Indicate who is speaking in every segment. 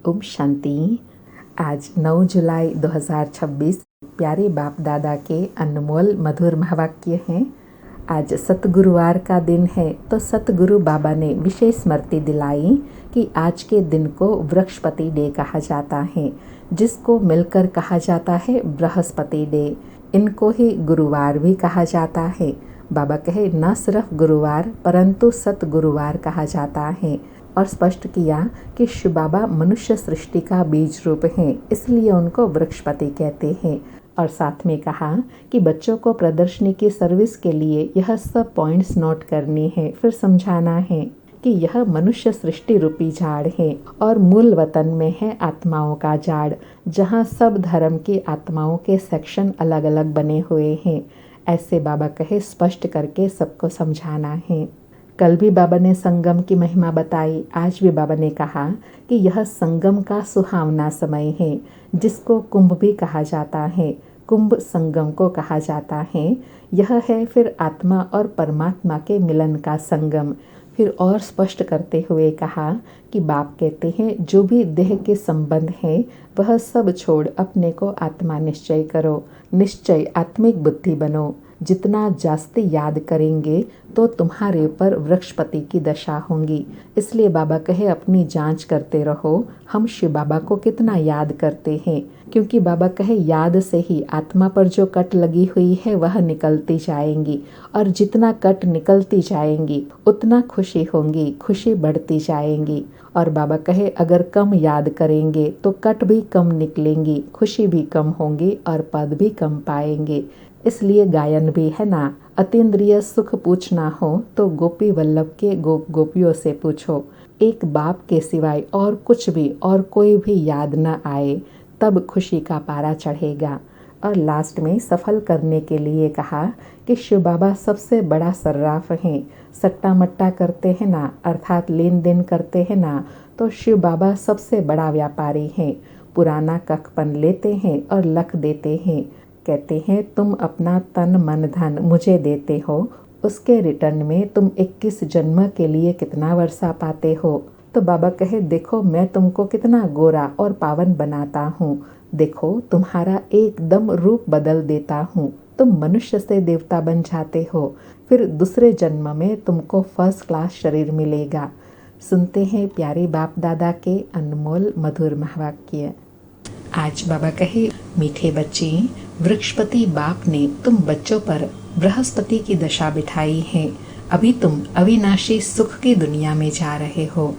Speaker 1: ओम शांति। आज 9 जुलाई 2026 प्यारे बाप दादा के अनमोल मधुर महावाक्य हैं। आज सतगुरुवार का दिन है, तो सतगुरु बाबा ने विशेष स्मृति दिलाई कि आज के दिन को वृक्षपति डे कहा जाता है, जिसको मिलकर कहा जाता है बृहस्पति डे। इनको ही गुरुवार भी कहा जाता है। बाबा कहे न सिर्फ गुरुवार परंतु सतगुरुवार कहा जाता है, और स्पष्ट किया कि शिव बाबा मनुष्य सृष्टि का बीज रूप हैं, इसलिए उनको वृक्षपति कहते हैं। और साथ में कहा कि बच्चों को प्रदर्शनी की सर्विस के लिए यह सब पॉइंट्स नोट करनी है, फिर समझाना है कि यह मनुष्य सृष्टि रूपी झाड़ है और मूल वतन में है आत्माओं का झाड़, जहाँ सब धर्म की आत्माओं के सेक्शन अलग अलग बने हुए हैं। ऐसे बाबा कहे स्पष्ट करके सबको समझाना है। कल भी बाबा ने संगम की महिमा बताई, आज भी बाबा ने कहा कि यह संगम का सुहावना समय है, जिसको कुंभ भी कहा जाता है। कुंभ संगम को कहा जाता है। यह है फिर आत्मा और परमात्मा के मिलन का संगम। फिर और स्पष्ट करते हुए कहा कि बाप कहते हैं जो भी देह के संबंध है वह सब छोड़ अपने को आत्मा निश्चय करो, निश्चय आत्मिक बुद्धि बनो। जितना जास्ती याद करेंगे तो तुम्हारे ऊपर वृक्षपति की दशा होंगी। इसलिए बाबा कहे अपनी जांच करते रहो, हम शिव बाबा को कितना याद करते हैं, क्योंकि बाबा कहे याद से ही आत्मा पर जो कट लगी हुई है वह निकलती जाएंगी, और जितना कट निकलती जाएंगी उतना खुशी होंगी, खुशी बढ़ती जाएंगी। और बाबा कहे अगर कम याद करेंगे तो कट भी कम निकलेंगी, खुशी भी कम होंगी और पद भी कम पाएंगे। इसलिए गायन भी है ना, अतीन्द्रिय सुख पूछना हो तो गोपी वल्लभ के गोपियों से पूछो। एक बाप के सिवाय और कुछ भी और कोई भी याद न आए तब खुशी का पारा चढ़ेगा। और लास्ट में सफल करने के लिए कहा कि शिव बाबा सबसे बड़ा सर्राफ हैं। सट्टा मट्टा करते हैं ना, अर्थात लेन देन करते हैं ना, तो शिव बाबा सबसे बड़ा व्यापारी हैं। पुराना कखपन लेते हैं और लख देते हैं। कहते हैं तुम अपना तन मन धन मुझे देते हो, उसके रिटर्न में तुम 21 जन्म के लिए कितना वर्षा पाते हो। तो बाबा कहे देखो मैं तुमको कितना गोरा और पावन बनाता हूँ, देखो तुम्हारा एकदम रूप बदल देता हूँ, तुम मनुष्य से देवता बन जाते हो, फिर दूसरे जन्म में तुमको फर्स्ट क्लास शरीर मिलेगा। सुनते हैं प्यारे बाप दादा के अनमोल मधुर महावाक्य। आज बाबा कहे मीठे बच्चे, वृक्षपति बाप ने तुम बच्चों पर बृहस्पति की दशा बिठाई है। अभी तुम अविनाशी सुख की दुनिया में जा रहे हो।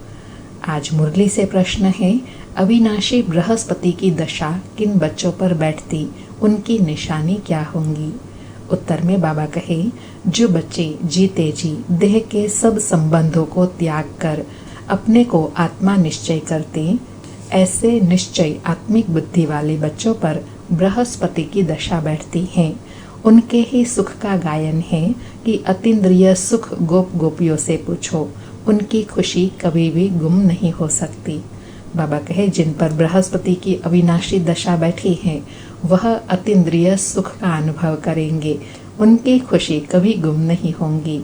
Speaker 1: आज मुरली से प्रश्न है, अविनाशी बृहस्पति की दशा किन बच्चों पर बैठती, उनकी निशानी क्या होंगी। उत्तर में बाबा कहे जो बच्चे जीते जी देह के सब संबंधों को त्याग कर अपने को आत्मा निश्चय करते, ऐसे निश्चय आत्मिक बुद्धि वाले बच्चों पर बृहस्पति की दशा बैठती है। उनके ही सुख का गायन है कि अतीन्द्रिय सुख गोप गोपियों से पूछो, उनकी खुशी कभी भी गुम नहीं हो सकती। बाबा कहे जिन पर बृहस्पति की अविनाशी दशा बैठी है वह अतीन्द्रिय सुख का अनुभव करेंगे, उनकी खुशी कभी गुम नहीं होंगी।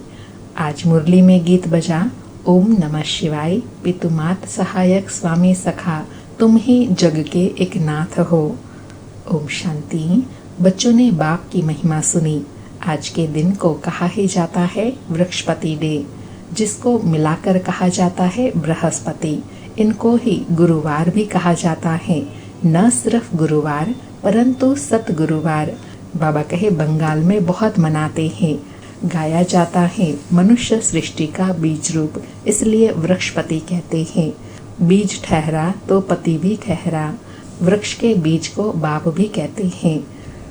Speaker 1: आज मुरली में गीत बजा, ओम नमः शिवाय, पितुमात सहायक स्वामी सखा, तुम ही जग के एक नाथ हो। ओम शांति। बच्चों ने बाप की महिमा सुनी। आज के दिन को कहा ही जाता है वृक्षपति डे, जिसको मिलाकर कहा जाता है बृहस्पति। इनको ही गुरुवार भी कहा जाता है, न सिर्फ गुरुवार परंतु सतगुरुवार। बाबा कहे बंगाल में बहुत मनाते हैं, गाया जाता है मनुष्य सृष्टि का बीज रूप, इसलिए वृक्षपति कहते हैं। बीज ठहरा तो पति भी ठहरा, वृक्ष के बीज को बाप भी कहते हैं।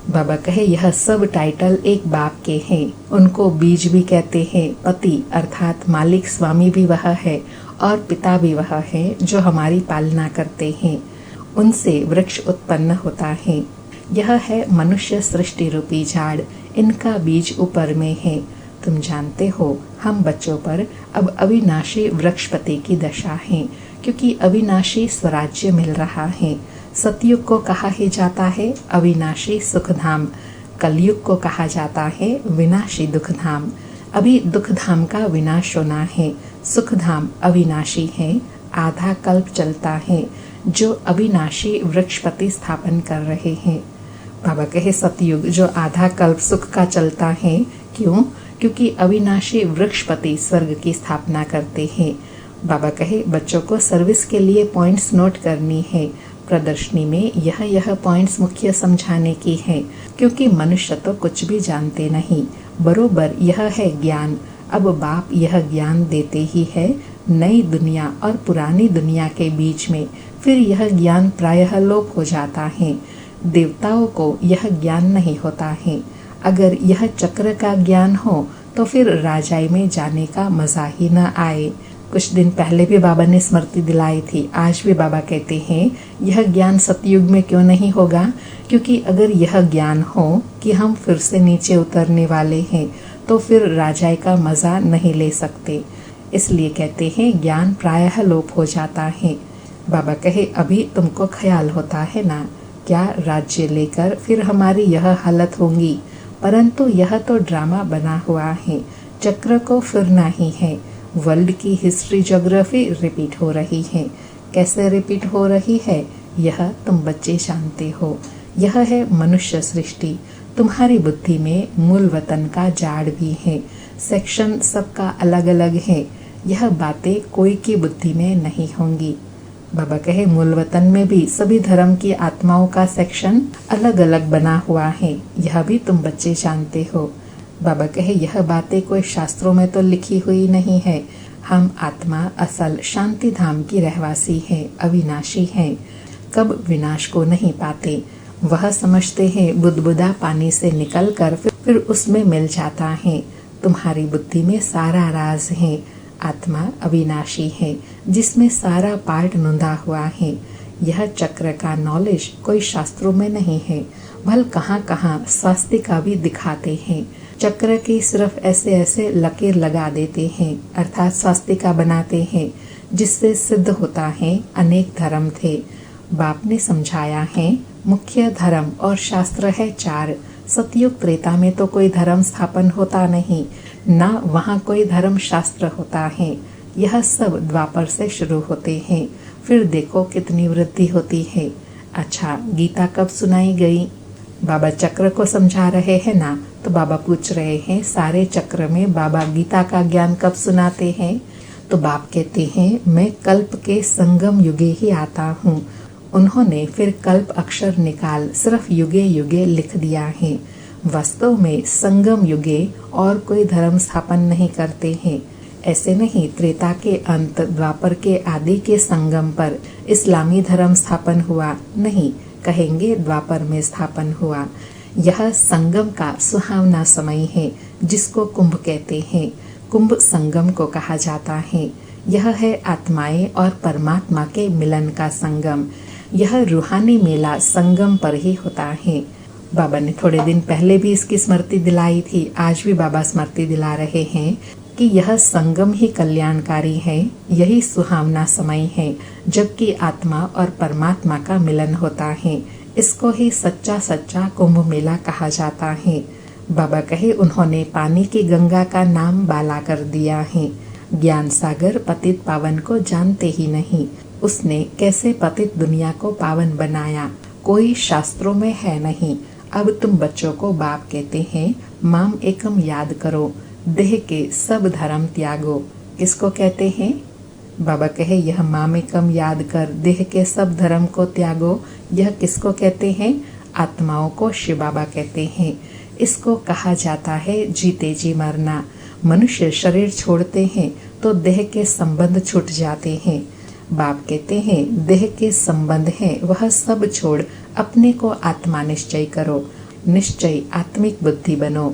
Speaker 1: बाबा कहे यह सब टाइटल एक बाप के हैं, उनको बीज भी कहते हैं। पति अर्थात मालिक स्वामी भी वह है और पिता भी वह है जो हमारी पालना करते हैं, उनसे वृक्ष उत्पन्न होता है। यह है मनुष्य सृष्टि रूपी झाड़, इनका बीज ऊपर में है। तुम जानते हो हम बच्चों पर अब अविनाशी वृक्षपति की दशा है, क्योंकि अविनाशी स्वराज्य मिल रहा है। सतयुग को कहा ही जाता है अविनाशी सुखधाम, कलयुग को कहा जाता है विनाशी दुखधाम। अभी दुखधाम का विनाश होना है, सुखधाम अविनाशी है, आधा कल्प चलता है। जो अविनाशी वृक्षपति स्थापन कर रहे हैं। बाबा कहे सतयुग जो आधा कल्प सुख का चलता है। क्यों? क्योंकि अविनाशी वृक्षपति स्वर्ग की स्थापना करते हैं। बाबा कहे बच्चों को सर्विस के लिए पॉइंट्स नोट करनी है। प्रदर्शनी में यह पॉइंट्स मुख्य समझाने की है, क्योंकि मनुष्य तो कुछ भी जानते नहीं। बरोबर यह है ज्ञान। अब बाप यह ज्ञान देते ही है नई दुनिया और पुरानी दुनिया के बीच में। फिर यह ज्ञान प्रायः लोप हो जाता है। देवताओं को यह ज्ञान नहीं होता है। अगर यह चक्र का ज्ञान हो तो फिर राजाई में जाने का मजा ही न आए। कुछ दिन पहले भी बाबा ने स्मृति दिलाई थी। आज भी बाबा कहते हैं यह ज्ञान सतयुग में क्यों नहीं होगा? क्योंकि अगर यह ज्ञान हो कि हम फिर से नीचे उतरने वाले हैं तो फिर राजाई का मजा नहीं ले सकते। इसलिए कहते हैं ज्ञान प्रायः लोप हो जाता है। बाबा कहे अभी तुमको ख्याल होता है ना, क्या राज्य लेकर फिर हमारी यह हालत होगी। परंतु यह तो ड्रामा बना हुआ है। चक्र को फिरना ही है। वर्ल्ड की हिस्ट्री ज्योग्राफी रिपीट हो रही है। कैसे रिपीट हो रही है यह तुम बच्चे जानते हो। यह है मनुष्य सृष्टि। तुम्हारी बुद्धि में मूल वतन का जाड़ भी है। सेक्शन सबका अलग अलग है। यह बातें कोई की बुद्धि में नहीं होंगी। बाबा कहे मूल वतन में भी सभी धर्म की आत्माओं का सेक्शन अलग अलग बना हुआ है। यह भी तुम बच्चे जानते हो। बाबा कहे यह बातें कोई शास्त्रों में तो लिखी हुई नहीं है। हम आत्मा असल शांति धाम की रहवासी है, अविनाशी है, कब विनाश को नहीं पाते। वह समझते हैं बुदबुदा पानी से निकलकर फिर उसमें मिल जाता है। तुम्हारी बुद्धि में सारा राज है। आत्मा अविनाशी है, जिसमें सारा पार्ट नुंदा हुआ है। यह चक्र का नॉलेज कोई शास्त्रों में नहीं है। भल कहाँ कहाँ स्वास्तिका भी दिखाते हैं। चक्र की सिर्फ ऐसे ऐसे लकीर लगा देते हैं, अर्थात स्वास्तिका बनाते हैं, जिससे सिद्ध होता है अनेक धर्म थे। बाप ने समझाया है मुख्य धर्म और शास्त्र है 4। सतयुग त्रेता में तो कोई धर्म स्थापन होता नहीं, ना वहाँ कोई धर्म शास्त्र होता है। यह सब द्वापर से शुरू होते हैं। फिर देखो कितनी वृद्धि होती है। अच्छा, गीता कब सुनाई गई? बाबा चक्र को समझा रहे हैं ना, तो बाबा पूछ रहे हैं सारे चक्र में बाबा गीता का ज्ञान कब सुनाते हैं? तो बाप कहते हैं मैं कल्प के संगम युगे ही आता हूँ। उन्होंने फिर कल्प अक्षर निकाल सिर्फ युगे युगे लिख दिया है। वास्तव में संगम युगे और कोई धर्म स्थापन नहीं करते हैं। ऐसे नहीं त्रेता के अंत द्वापर के आदि के संगम पर इस्लामी धर्म स्थापन हुआ, नहीं कहेंगे द्वापर में स्थापन हुआ। यह संगम का सुहावना समय है, जिसको कुंभ कहते हैं। कुंभ संगम को कहा जाता है। यह है आत्माएं और परमात्मा के मिलन का संगम। यह रूहानी मेला संगम पर ही होता है। बाबा ने थोड़े दिन पहले भी इसकी स्मृति दिलाई थी। आज भी बाबा स्मृति दिला रहे हैं कि यह संगम ही कल्याणकारी है। यही सुहावना समय है जबकि आत्मा और परमात्मा का मिलन होता है। इसको ही सच्चा सच्चा कुंभ मेला कहा जाता है। बाबा कहे उन्होंने पानी की गंगा का नाम बाला कर दिया है। ज्ञान सागर पतित पावन को जानते ही नहीं। उसने कैसे पतित दुनिया को पावन बनाया, कोई शास्त्रों में है नहीं। अब तुम बच्चों को बाप कहते हैं माम एकम याद करो, देह के सब धर्म त्यागो। किसको कहते हैं? बाबा कहे यह माम एकम याद कर, देह के सब धर्म को त्यागो। यह किसको कहते हैं? आत्माओं को शिव बाबा कहते हैं। इसको कहा जाता है जीते जी मरना। मनुष्य शरीर छोड़ते हैं तो देह के संबंध छूट जाते हैं। बाप कहते हैं देह के संबंध है वह सब छोड़ अपने को आत्मा निश्चय करो। निश्चय आत्मिक बुद्धि बनो।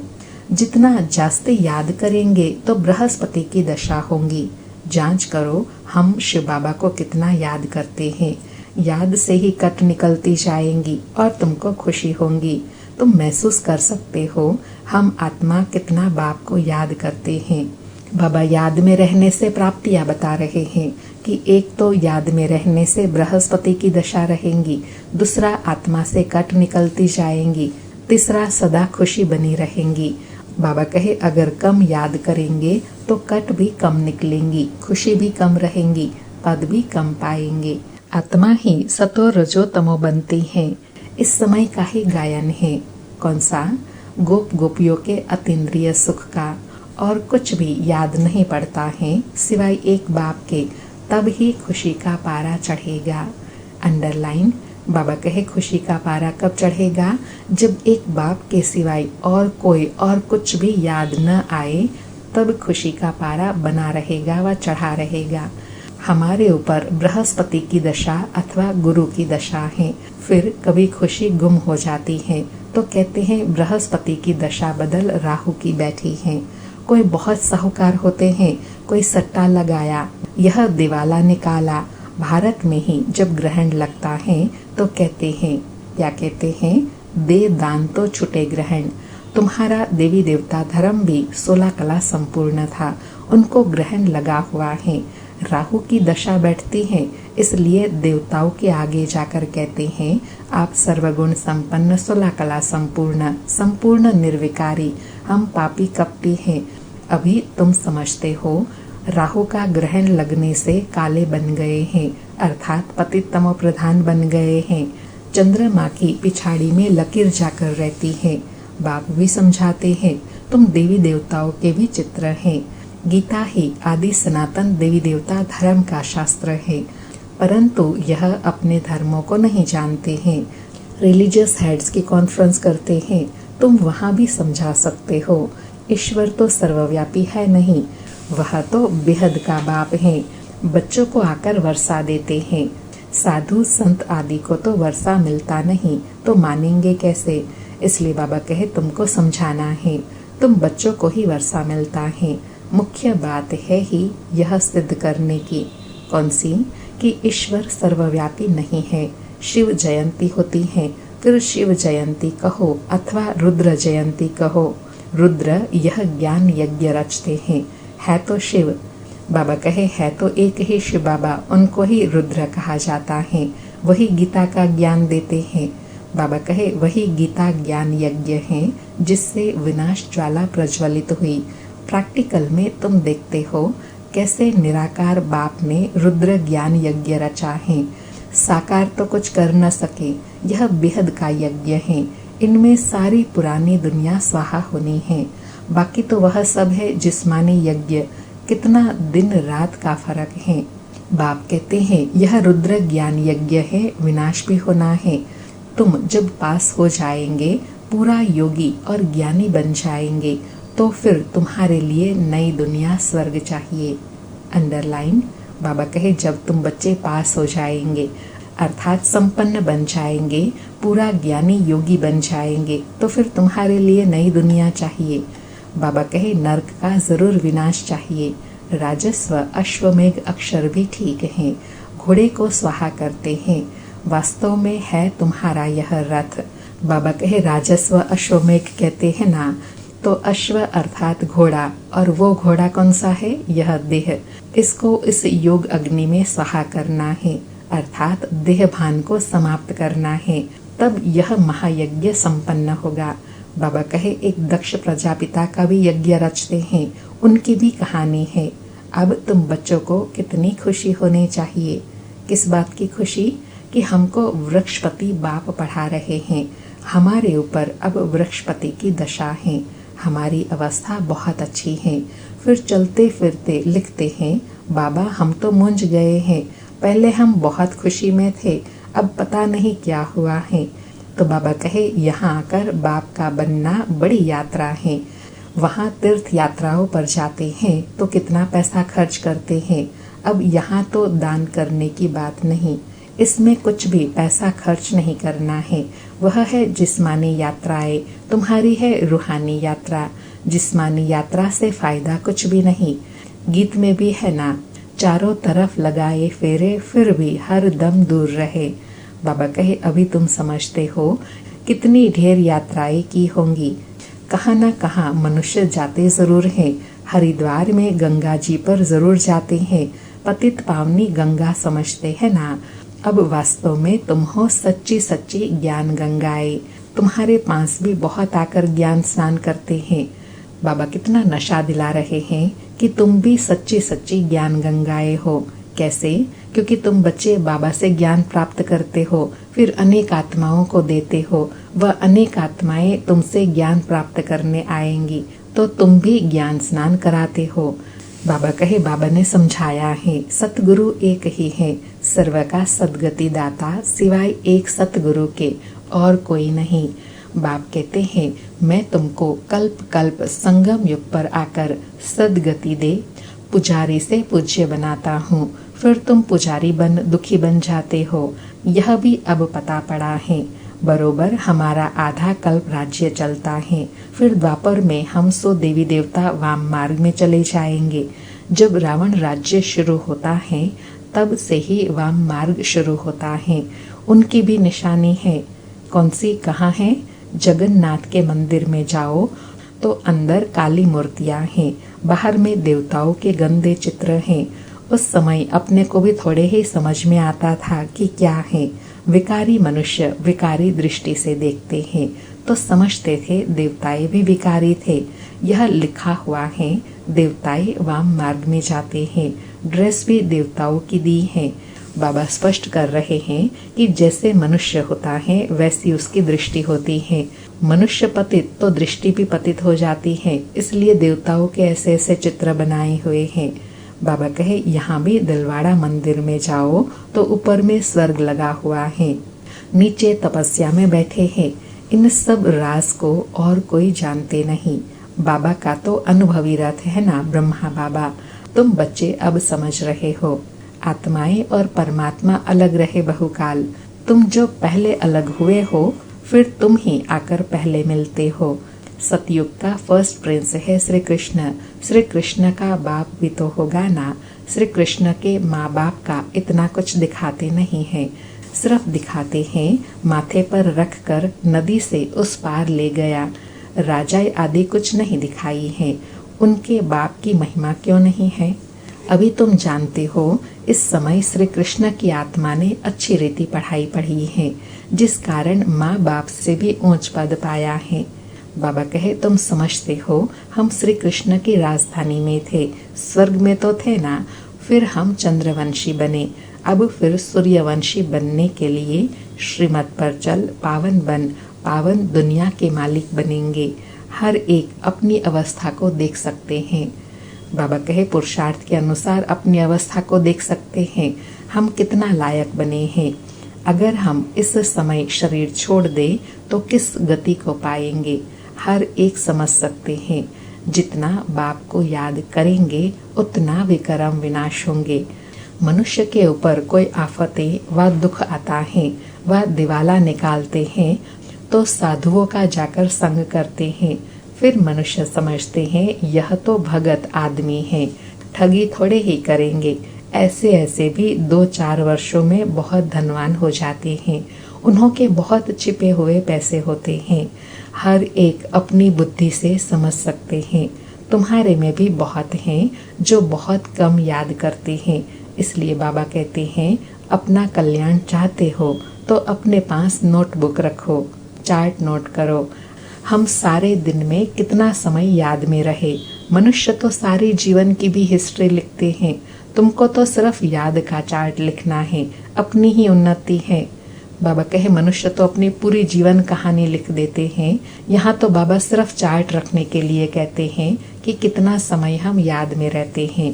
Speaker 1: जितना जास्ती याद करेंगे तो बृहस्पति की दशा होंगी। जांच करो हम शिव बाबा को कितना याद करते हैं। याद से ही कट निकलती जाएंगी और तुमको खुशी होंगी। तुम महसूस कर सकते हो हम आत्मा कितना बाप को याद करते हैं। बाबा याद में रहने से प्राप्तियां बता रहे हैं कि एक तो याद में रहने से बृहस्पति की दशा रहेंगी, दूसरा आत्मा से कट निकलती जाएंगी, तीसरा सदा खुशी बनी रहेंगी। बाबा कहे अगर कम याद करेंगे तो कट भी कम निकलेंगी, खुशी भी कम रहेंगी, पद भी कम पाएंगे। आत्मा ही सतो रजो तमो बनती है। इस समय का ही गायन है। कौन सा? गोप गोपियों के अतीन्द्रिय सुख का। और कुछ भी याद नहीं पड़ता है सिवाय एक बाप के, तब ही खुशी का पारा चढ़ेगा। अंडरलाइन। बाबा कहे खुशी का पारा कब चढ़ेगा? जब एक बाप के सिवाय और कोई और कुछ भी याद न आए, तब खुशी का पारा बना रहेगा व चढ़ा रहेगा। हमारे ऊपर बृहस्पति की दशा अथवा गुरु की दशा है, फिर कभी खुशी गुम हो जाती है तो कहते हैं बृहस्पति की दशा बदल राहु की बैठी है। कोई बहुत साहूकार होते हैं, कोई सट्टा लगाया, यह दिवाला निकाला। भारत में ही जब ग्रहण लगता है तो कहते हैं, क्या कहते हैं? दे दान तो छुटे ग्रहण। तुम्हारा देवी देवता धर्म भी 16 कला संपूर्ण था, उनको ग्रहण लगा हुआ है। राहु की दशा बैठती है, इसलिए देवताओं के आगे जाकर कहते हैं, आप सर्वगुण संपन्न 16 कला संपूर्ण, संपूर्ण निर्विकारी, हम पापी कपटी हैं। अभी तुम समझते हो राहु का ग्रहण लगने से काले बन गए हैं, अर्थात पतित तमो प्रधान बन गए हैं। चंद्रमा की पिछाड़ी में लकीर जाकर रहती है। बाप भी समझाते हैं, तुम देवी देवताओं के भी चित्र हैं। गीता ही आदि सनातन देवी देवता धर्म का शास्त्र है, परंतु यह अपने धर्मों को नहीं जानते हैं। रिलीजियस हेड्स की कॉन्फ्रेंस करते हैं, तुम वहाँ भी समझा सकते हो। ईश्वर तो सर्वव्यापी है नहीं, वह तो बेहद का बाप है। बच्चों को आकर वर्षा देते हैं, साधु संत आदि को तो वर्षा मिलता नहीं, तो मानेंगे कैसे? इसलिए बाबा कहे तुमको समझाना है, तुम बच्चों को ही वर्षा मिलता है। मुख्य बात है ही यह सिद्ध करने की। कौन सी? कि ईश्वर सर्वव्यापी नहीं है। शिव जयंती होती है, फिर शिव जयंती कहो अथवा रुद्र जयंती कहो। रुद्र यह ज्ञान यज्ञ रचते हैं, है तो शिव। बाबा कहे है तो एक ही शिव बाबा, उनको ही रुद्र कहा जाता है, वही गीता का ज्ञान देते हैं। बाबा कहे वही गीता ज्ञान यज्ञ है जिससे विनाश ज्वाला प्रज्वलित हुई। प्रैक्टिकल में तुम देखते हो कैसे निराकार बाप ने रुद्र ज्ञान यज्ञ रचा है। साकार तो कुछ कर न सके, यह बेहद का यज्ञ है। इनमें सारी पुरानी दुनिया स्वाहा होनी है, बाकी तो वह सब है जिस्मानी यज्ञ। कितना दिन रात का फर्क है। बाप कहते हैं यह रुद्र ज्ञान यज्ञ है, विनाश भी होना है। तुम जब पास हो जाएंगे, पूरा योगी और ज्ञानी बन जाएंगे, तो फिर तुम्हारे लिए नई दुनिया स्वर्ग चाहिए। अंडरलाइन। बाबा कहे जब तुम बच्चे पास हो जाएंगे, अर्थात संपन्न बन जाएंगे, पूरा ज्ञानी योगी बन जाएंगे, तो फिर तुम्हारे लिए नई दुनिया चाहिए। बाबा कहे नर्क का जरूर विनाश चाहिए। राजस्व अश्वमेघ अक्षर भी ठीक है, घोड़े को स्वाहा करते हैं। वास्तव में है तुम्हारा यह रथ। बाबा कहे राजस्व अश्वमेघ कहते हैं ना, तो अश्व अर्थात घोड़ा, और वो घोड़ा कौन सा है? यह देह। इसको इस योग अग्नि में स्वाहा करना है, अर्थात देह भान को समाप्त करना है, तब यह महायज्ञ संपन्न होगा। बाबा कहे एक दक्ष प्रजापिता का भी यज्ञ रचते हैं, उनकी भी कहानी है। अब तुम बच्चों को कितनी खुशी होनी चाहिए। किस बात की खुशी? कि हमको वृक्षपति बाप पढ़ा रहे हैं, हमारे ऊपर अब वृक्षपति की दशा है। हमारी अवस्था बहुत अच्छी है। फिर चलते फिरते लिखते हैं, बाबा हम तो मूंझ गए हैं, पहले हम बहुत खुशी में थे, अब पता नहीं क्या हुआ है। तो बाबा कहे यहाँ आकर बाप का बनना बड़ी यात्रा है। वहाँ तीर्थ यात्राओं पर जाते हैं तो कितना पैसा खर्च करते हैं। अब यहाँ तो दान करने की बात नहीं, इसमें कुछ भी पैसा खर्च नहीं करना है। वह है जिस्मानी यात्राएं, तुम्हारी है रूहानी यात्रा। जिस्मानी यात्रा से फायदा कुछ भी नहीं। गीत में भी है ना, चारों तरफ लगाए फेरे फिर भी हर दम दूर रहे। बाबा कहे अभी तुम समझते हो कितनी ढेर यात्राएं की होंगी। कहाँ न कहाँ मनुष्य जाते जरूर हैं। हरिद्वार में गंगा जी पर जरूर जाते हैं, पतित पावनी गंगा समझते हैं ना। अब वास्तव में तुम हो सच्ची सच्ची ज्ञान गंगाएं। तुम्हारे पास भी बहुत आकर ज्ञान स्नान करते हैं। बाबा कितना नशा दिला रहे हैं कि तुम भी सच्ची सच्ची ज्ञान गंगाएं हो। कैसे? क्योंकि तुम बच्चे बाबा से ज्ञान प्राप्त करते हो, फिर अनेक आत्माओं को देते हो, वह अनेक आत्माएं तुमसे ज्ञान प्राप्त करने आएंगी, तो तुम भी ज्ञान स्नान कराते हो। बाबा कहे, बाबा ने समझाया है, सतगुरु एक ही है, सर्व का सदगति दाता, सिवाय एक सतगुरु के और कोई नहीं। बाप कहते हैं, मैं तुमको कल्प कल्प संगम युग पर आकर सदगति दे पुजारी से पूज्य बनाता हूँ, फिर तुम पुजारी बन दुखी बन जाते हो। यह भी अब पता पड़ा है। बरोबर हमारा आधा कल्प राज्य चलता है, फिर द्वापर में हम 100 देवी देवता वाम मार्ग में चले जाएंगे। जब रावण राज्य शुरू होता है, तब से ही वाम मार्ग शुरू होता है। उनकी भी निशानी है। कौन सी, कहाँ है? जगन्नाथ के मंदिर में जाओ तो अंदर काली मूर्तियां हैं, बाहर में देवताओं के गंदे चित्र हैं। उस समय अपने को भी थोड़े ही समझ में आता था कि क्या है। विकारी मनुष्य विकारी दृष्टि से देखते हैं, तो समझते थे देवताएं भी विकारी थे। यह लिखा हुआ है, देवताएं वाम मार्ग में जाते हैं। ड्रेस भी देवताओं की दी है। बाबा स्पष्ट कर रहे हैं कि जैसे मनुष्य होता है वैसी उसकी दृष्टि होती है। मनुष्य पतित तो दृष्टि भी पतित हो जाती है, इसलिए देवताओं के ऐसे ऐसे चित्र बनाए हुए हैं। बाबा कहे, यहाँ भी दिलवाड़ा मंदिर में जाओ तो ऊपर में स्वर्ग लगा हुआ है, नीचे तपस्या में बैठे हैं। इन सब राज को और कोई जानते नहीं। बाबा का तो अनुभवी रथ है ना ब्रह्मा बाबा। तुम बच्चे अब समझ रहे हो, आत्माएं और परमात्मा अलग रहे बहुकाल। तुम जो पहले अलग हुए हो, फिर तुम ही आकर पहले मिलते हो। सतयुग का फर्स्ट प्रिंस है श्री कृष्ण। श्री कृष्ण का बाप भी तो होगा ना। श्री कृष्ण के माँ बाप का इतना कुछ दिखाते नहीं है, सिर्फ दिखाते हैं माथे पर रख कर नदी से उस पार ले गया। राजा आदि कुछ नहीं दिखाई है। उनके बाप की महिमा क्यों नहीं है? अभी तुम जानते हो, इस समय श्री कृष्ण की आत्मा ने अच्छी रीति पढ़ाई पढ़ी है, जिस कारण माँ बाप से भी ऊंच पद पाया है। बाबा कहे, तुम समझते हो, हम श्री कृष्ण की राजधानी में थे, स्वर्ग में तो थे ना। फिर हम चंद्रवंशी बने, अब फिर सूर्यवंशी बनने के लिए श्रीमत पर चल पावन बन, पावन दुनिया के मालिक बनेंगे। हर एक अपनी अवस्था को देख सकते हैं। बाबा कहे, पुरुषार्थ के अनुसार अपनी अवस्था को देख सकते हैं, हम कितना लायक बने हैं। अगर हम इस समय शरीर छोड़ दें तो किस गति को पाएंगे, हर एक समझ सकते हैं। जितना बाप को याद करेंगे उतना विक्रम विनाश होंगे। मनुष्य के ऊपर कोई आफतें व दुख आता है, वह दिवाला निकालते हैं तो साधुओं का जाकर संग करते हैं। फिर मनुष्य समझते हैं यह तो भगत आदमी है, ठगी थोड़े ही करेंगे। ऐसे ऐसे भी 2-4 वर्षों में बहुत धनवान हो जाते हैं। उन्हों के बहुत छिपे हुए पैसे होते हैं, हर एक अपनी बुद्धि से समझ सकते हैं। तुम्हारे में भी बहुत हैं जो बहुत कम याद करते हैं। इसलिए बाबा कहते हैं, अपना कल्याण चाहते हो तो अपने पास नोटबुक रखो, चार्ट नोट करो। हम सारे दिन में कितना समय याद में रहे। मनुष्य तो सारे जीवन की भी हिस्ट्री लिखते हैं, तुमको तो सिर्फ याद का चार्ट लिखना है, अपनी ही उन्नति है। बाबा कहे, मनुष्य तो अपनी पूरी जीवन कहानी लिख देते हैं। यहाँ तो बाबा सिर्फ चार्ट रखने के लिए कहते हैं कि कितना समय हम याद में रहते हैं।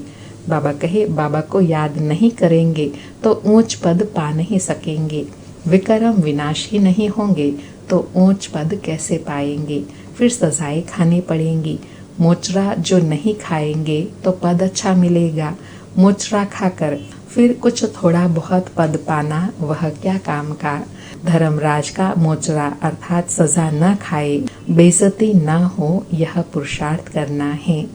Speaker 1: बाबा कहे, बाबा को याद नहीं करेंगे तो ऊंच पद पा नहीं सकेंगे, विक्रम विनाश ही नहीं होंगे तो ऊंच पद कैसे पाएंगे। फिर सजाएं खानी पड़ेंगी। मोचरा जो नहीं खाएंगे तो पद अच्छा मिलेगा। मोचरा खाकर फिर कुछ थोड़ा बहुत पद पाना वह क्या काम का। धर्मराज का मोचरा अर्थात सजा न खाए, बेइज्जती न हो, यह पुरुषार्थ करना है।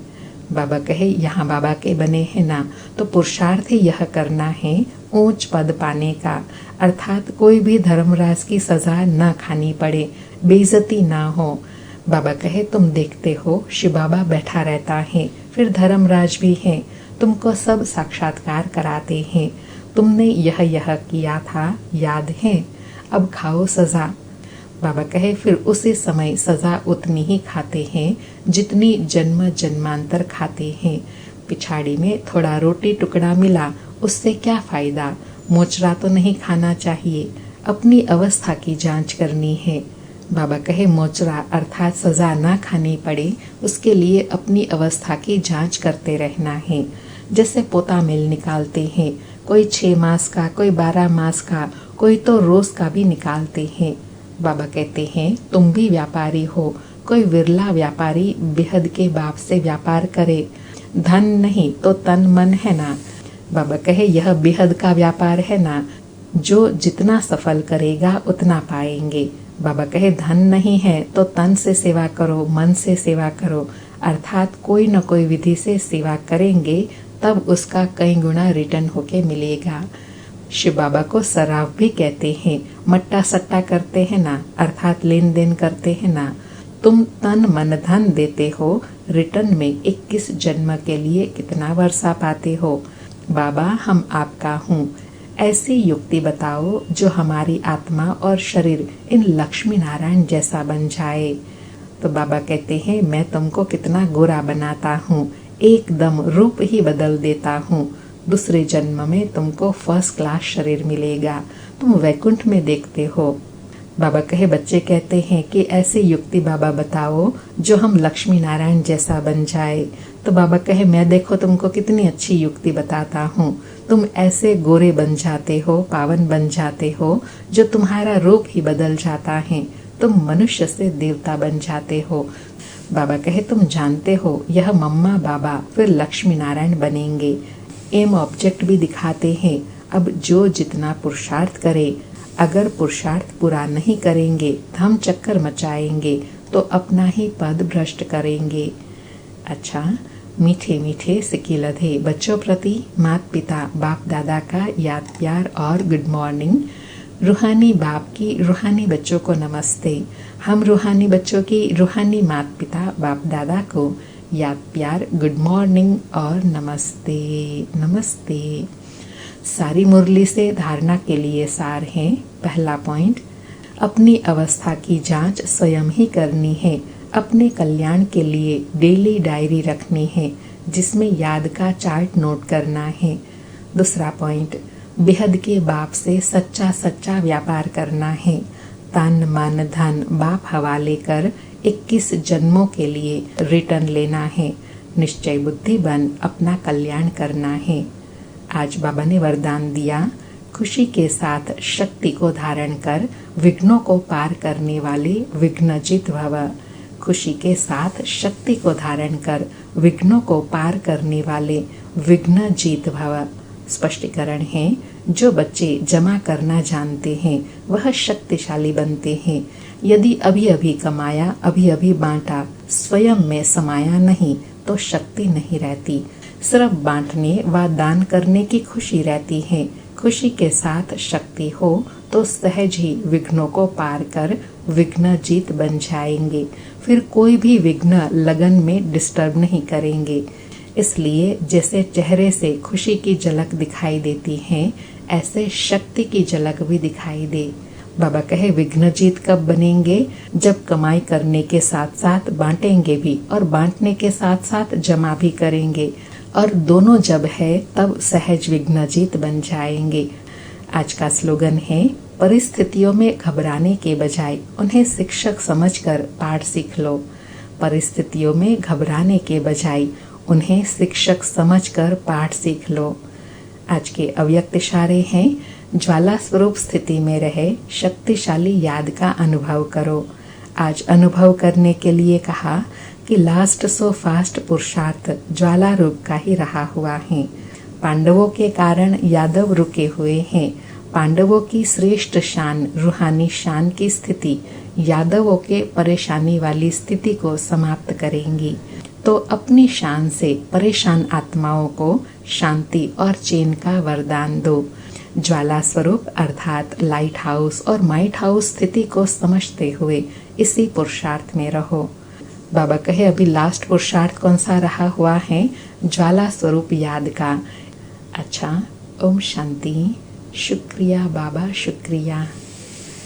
Speaker 1: बाबा कहे, यहाँ बाबा के बने हैं ना, तो पुरुषार्थ ही यह करना है ऊंच पद पाने का, अर्थात कोई भी धर्मराज की सजा न खानी पड़े, बेइज्जती ना हो। बाबा कहे, तुम देखते हो शिव बाबा बैठा रहता है, फिर धर्मराज भी है, तुमको सब साक्षात्कार कराते हैं। तुमने यह किया था, याद है, अब खाओ सजा। बाबा कहे, फिर उसी समय सजा उतनी ही खाते हैं जितनी जन्म जन्मांतर खाते हैं। पिछाड़ी में थोड़ा रोटी टुकड़ा मिला, उससे क्या फ़ायदा, मोचरा तो नहीं खाना चाहिए, अपनी अवस्था की जांच करनी है। बाबा कहे मोचरा अर्थात सज़ा ना खानी पड़े, उसके लिए अपनी अवस्था की जांच करते रहना है। जैसे पोता मिल निकालते हैं, कोई 6 मास का, कोई 12 मास का, कोई तो रोज़ का भी निकालते हैं। बाबा कहते हैं तुम भी व्यापारी हो, कोई विरला व्यापारी बेहद के बाप से व्यापार करे, धन नहीं तो तन मन है ना। बाबा कहे यह बेहद का व्यापार है ना, जो जितना सफल करेगा उतना पाएंगे। बाबा कहे धन नहीं है तो तन से सेवा करो, मन से सेवा करो, अर्थात कोई न कोई विधि से सेवा करेंगे तब उसका कई गुना रिटर्न होके मिलेगा। शिव बाबा को सराफ भी कहते हैं, मट्टा सट्टा करते हैं ना, अर्थात लेन देन करते हैं ना। तुम तन मन धन देते हो, रिटर्न में 21 जन्म के लिए कितना वर्षा पाते हो। बाबा हम आपका हूँ, ऐसी युक्ति बताओ जो हमारी आत्मा और शरीर इन लक्ष्मी नारायण जैसा बन जाए। तो बाबा कहते हैं मैं तुमको कितना गोरा बनाता हूँ, एकदम रूप ही बदल देता हूँ। दूसरे जन्म में तुमको फर्स्ट क्लास शरीर मिलेगा, तुम वैकुंठ में देखते हो। बाबा कहे बच्चे कहते हैं कि ऐसी युक्ति बाबा बताओ जो हम लक्ष्मी नारायण जैसा बन जाए। तो बाबा कहे मैं देखो तुमको कितनी अच्छी युक्ति बताता हूँ, तुम ऐसे गोरे बन जाते हो, पावन बन जाते हो, जो तुम्हारा रूप ही बदल जाता है, तुम मनुष्य से देवता बन जाते हो। बाबा कहे तुम जानते हो यह मम्मा बाबा फिर लक्ष्मी नारायण बनेंगे। एम ऑब्जेक्ट भी दिखाते हैं। अब जो जितना पुरुषार्थ करे, अगर पुरुषार्थ पूरा नहीं करेंगे, धम चक्कर मचाएंगे तो अपना ही पद भ्रष्ट करेंगे। अच्छा, मीठे मीठे सिकिलधे बच्चों प्रति माता पिता बाप दादा का याद प्यार और गुड मॉर्निंग। रूहानी बाप की रूहानी बच्चों को नमस्ते। हम रूहानी बच्चों की रूहानी माता पिता बाप दादा को याद प्यार, गुड मॉर्निंग और नमस्ते नमस्ते। सारी मुरली से धारणा के लिए सार है। पहला पॉइंट, अपनी अवस्था की जांच स्वयं ही करनी है। अपने कल्याण के लिए डेली डायरी रखनी है जिसमें याद का चार्ट नोट करना है। दूसरा पॉइंट, बेहद के बाप से सच्चा सच्चा व्यापार करना है। तन मन धन बाप हवाले कर 21 जन्मों के लिए रिटर्न लेना है। निश्चय बुद्धि बन अपना कल्याण करना है। आज बाबा ने वरदान दिया, खुशी के साथ शक्ति को धारण कर विघ्नों को पार करने वाले विघ्नजित भव। खुशी के साथ शक्ति को धारण कर विघ्नों को पार करने वाले विघ्नजित भव। स्पष्टीकरण है, जो बच्चे जमा करना जानते हैं वह शक्तिशाली बनते हैं। यदि अभी अभी कमाया, अभी अभी बांटा, स्वयं में समाया नहीं तो शक्ति नहीं रहती। सिर्फ बांटने व दान करने की खुशी रहती है। खुशी के साथ शक्ति हो तो सहज ही विघ्नों को पार कर विघ्नजीत बन जाएंगे। फिर कोई भी विघ्न लगन में डिस्टर्ब नहीं करेंगे। इसलिए जैसे चेहरे से खुशी की झलक दिखाई देती है, ऐसे शक्ति की झलक भी दिखाई दे। बाबा कहे विघ्नजीत कब बनेंगे? जब कमाई करने के साथ साथ बांटेंगे भी और बांटने के साथ साथ जमा भी करेंगे, और दोनों जब है तब सहज विघ्नजीत बन जाएंगे। आज का स्लोगन है, परिस्थितियों में घबराने के बजाय उन्हें शिक्षक समझकर पाठ सीख लो। परिस्थितियों में घबराने के बजाय उन्हें शिक्षक समझकर पाठ सीख लो। आज के अव्यक्त इशारे हैं, ज्वाला स्वरूप स्थिति में रहे शक्तिशाली याद का अनुभव करो। आज अनुभव करने के लिए कहा कि लास्ट सो फास्ट पुरुषार्थ ज्वाला रूप का ही रहा हुआ है। पांडवों के कारण यादव रुके हुए हैं। पांडवों की श्रेष्ठ शान, रूहानी शान की स्थिति यादवों के परेशानी वाली स्थिति को समाप्त करेंगी। तो अपनी शान से परेशान आत्माओं को शांति और चैन का वरदान दो। ज्वाला स्वरूप अर्थात लाइट हाउस और माइट हाउस स्थिति को समझते हुए इसी पुरुषार्थ में रहो। बाबा कहे अभी लास्ट पुरुषार्थ कौन सा रहा हुआ है? ज्वाला स्वरूप याद का। अच्छा, ओम शांति। शुक्रिया बाबा, शुक्रिया।